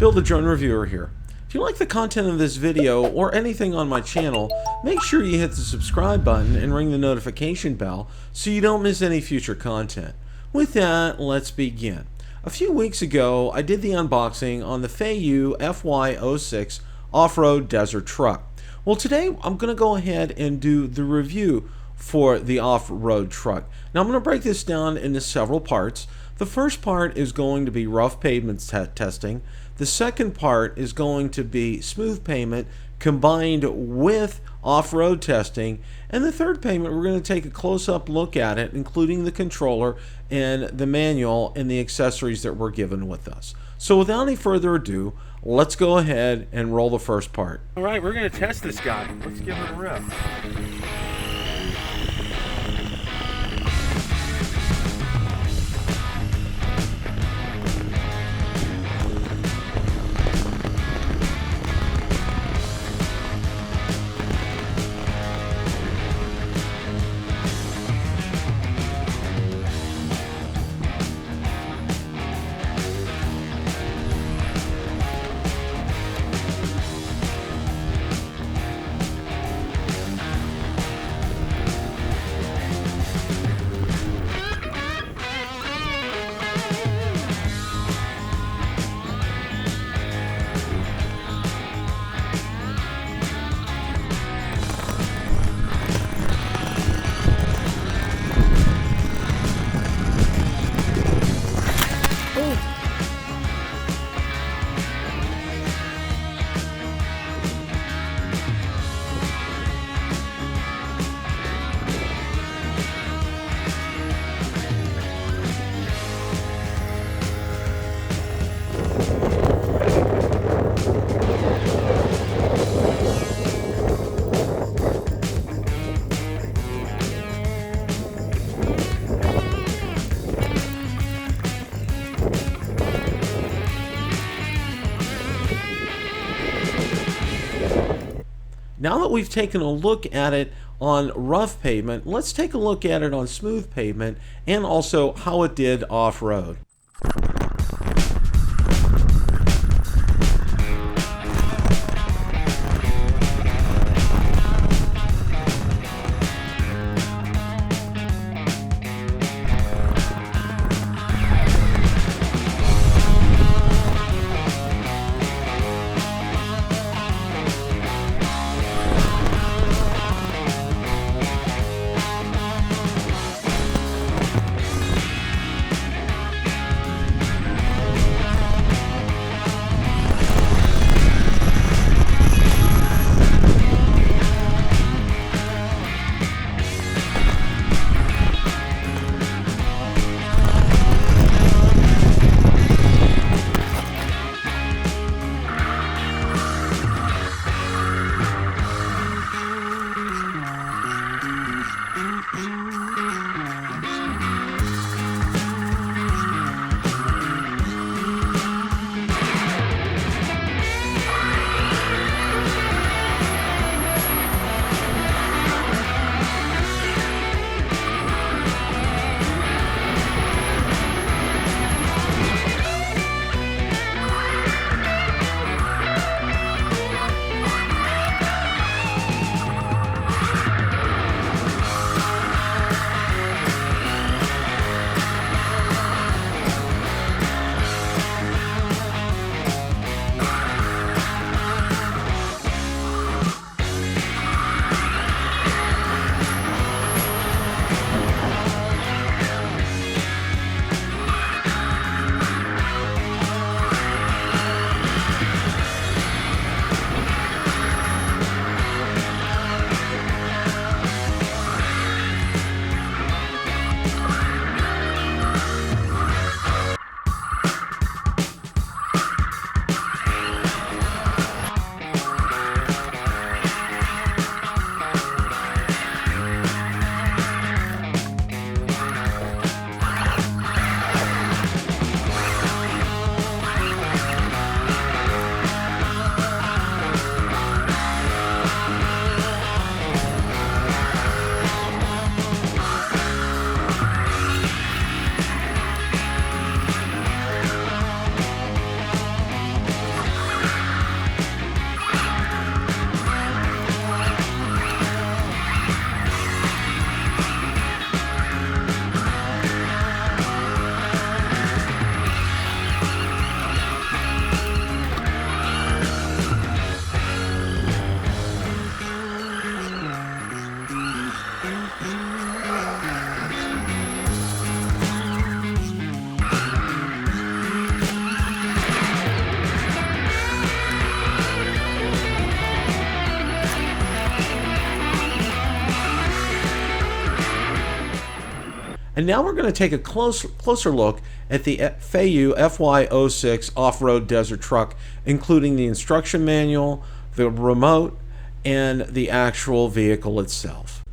Bill the Drone Reviewer here. If you like the content of this video or anything on my channel, make sure you hit the subscribe button and ring the notification bell so you don't miss any future content. With that, let's begin. A few weeks ago, I did the unboxing on the Feyiue FIMI 6 off-road desert truck. Well, today I'm going to go ahead and do the review for the off-road truck. Now I'm going to break this down into several parts. The first part is going to be rough pavement testing. The second part is going to be smooth pavement combined with off-road testing. And the third pavement, we're going to take a close-up look at it, including the controller and the manual and the accessories that were given with us. So without any further ado, let's go ahead and roll the first part. All right, we're going to test this guy. Let's give it a rip. Now that we've taken a look at it on rough pavement, let's take a look at it on smooth pavement and also how it did off-road. And now we're going to take a closer look at the Feyiue FY06 off-road desert truck, including the instruction manual, the remote, and the actual vehicle itself.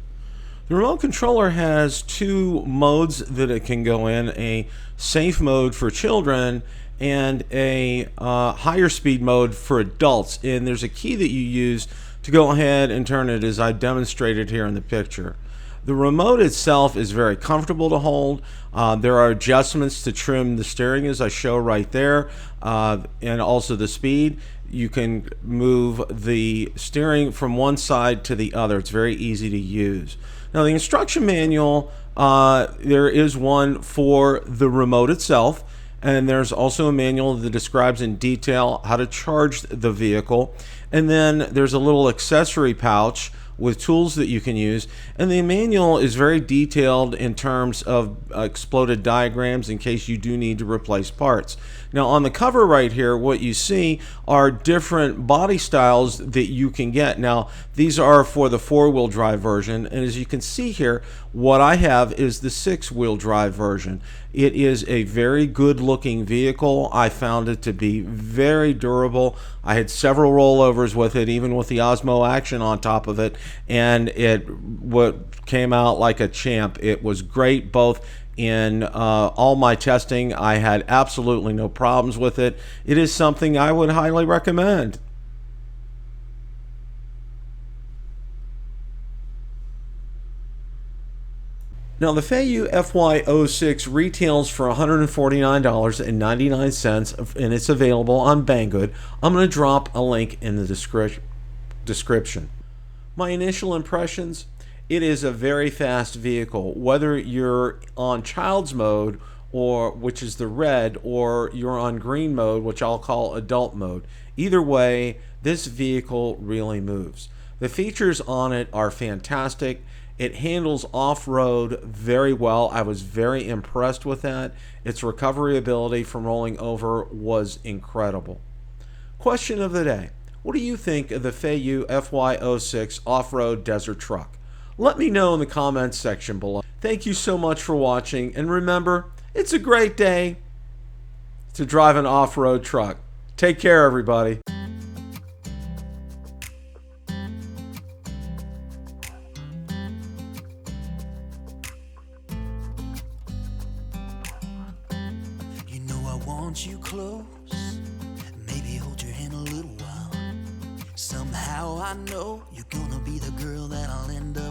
The remote controller has two modes that it can go in, a safe mode for children and a higher speed mode for adults. And there's a key that you use to go ahead and turn it, as I demonstrated here in the picture. The remote itself is very comfortable to hold. There are adjustments to trim the steering, as I show right there, and also the speed. You can move the steering from one side to the other. It's very easy to use. Now, the instruction manual, there is one for the remote itself, and there's also a manual that describes in detail how to charge the vehicle. And then there's a little accessory pouch with tools that you can use, and the manual is very detailed in terms of exploded diagrams in case you do need to replace parts. Now, on the cover right here, what you see are different body styles that you can get. Now, these are for the 4-wheel drive version, and as you can see here, what I have is the 6-wheel drive version. It is a very good looking vehicle. I found it to be very durable. I had several rollovers with it, even with the Osmo Action on top of it, and it came out like a champ. It was great both in all my testing. I had absolutely no problems with it. It is something I would highly recommend. Now, the Feyiue FY06 retails for $149.99, and it's available on Banggood. I'm going to drop a link in the description. My initial impressions: it is a very fast vehicle. Whether you're on child's mode, or which is the red, or you're on green mode, which I'll call adult mode, either way, this vehicle really moves. The features on it are fantastic. It handles off-road very well. I was very impressed with that. Its recovery ability from rolling over was incredible. Question of the day: what do you think of the Feyiue FY06 off-road desert truck? Let me know in the comments section below. Thank you so much for watching, and remember, it's a great day to drive an off-road truck. Take care, everybody. You know I want you close, maybe hold your hand a little while. Somehow I know you're gonna be the girl that I'll end up